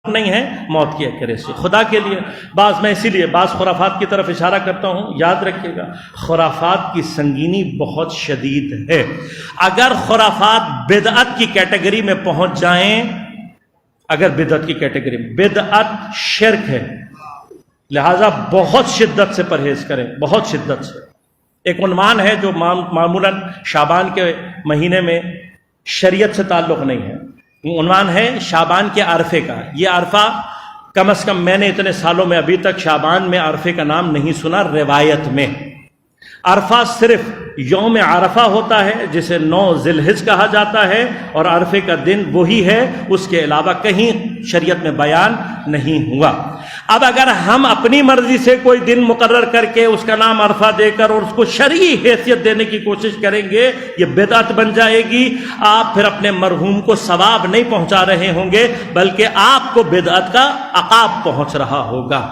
نہیں ہے موت کی ایکوریسی خدا کے لیے۔ میں اسی لیے بعض خرافات کی طرف اشارہ کرتا ہوں، یاد رکھیے گا خرافات کی سنگینی بہت شدید ہے۔ اگر خرافات بدعت کی کیٹیگری میں پہنچ جائیں، اگر بدعت کی کیٹیگری میں، بدعت شرک ہے، لہذا بہت شدت سے پرہیز کریں، بہت شدت سے۔ ایک عنوان ہے جو معمولاً شعبان کے مہینے میں شریعت سے تعلق نہیں ہے، عنوان ہے شعبان کے عرفے کا۔ یہ عرفہ کم از کم میں نے اتنے سالوں میں ابھی تک شعبان میں عرفے کا نام نہیں سنا روایت میں۔ عرفہ صرف یوم عرفہ ہوتا ہے جسے 9 ذی الحجہ کہا جاتا ہے، اور عرفے کا دن وہی ہے، اس کے علاوہ کہیں شریعت میں بیان نہیں ہوا۔ اب اگر ہم اپنی مرضی سے کوئی دن مقرر کر کے اس کا نام عرفہ دے کر اور اس کو شرعی حیثیت دینے کی کوشش کریں گے، یہ بدعت بن جائے گی۔ آپ پھر اپنے مرحوم کو ثواب نہیں پہنچا رہے ہوں گے، بلکہ آپ کو بدعت کا عقاب پہنچ رہا ہوگا۔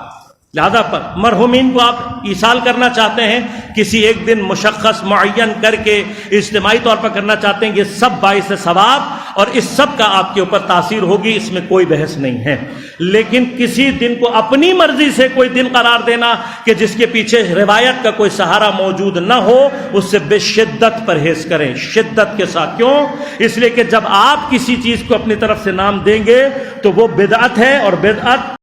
لہذا پر مرحومین کو آپ ایصال کرنا چاہتے ہیں، کسی ایک دن مشخص معین کر کے اجتماعی طور پر کرنا چاہتے ہیں، یہ سب باعث ثواب اور اس سب کا آپ کے اوپر تاثیر ہوگی، اس میں کوئی بحث نہیں ہے۔ لیکن کسی دن کو اپنی مرضی سے کوئی دن قرار دینا کہ جس کے پیچھے روایت کا کوئی سہارا موجود نہ ہو، اس سے بے شدت پرہیز کریں، شدت کے ساتھ۔ کیوں؟ اس لیے کہ جب آپ کسی چیز کو اپنی طرف سے نام دیں گے تو وہ بدعت ہے، اور بدعت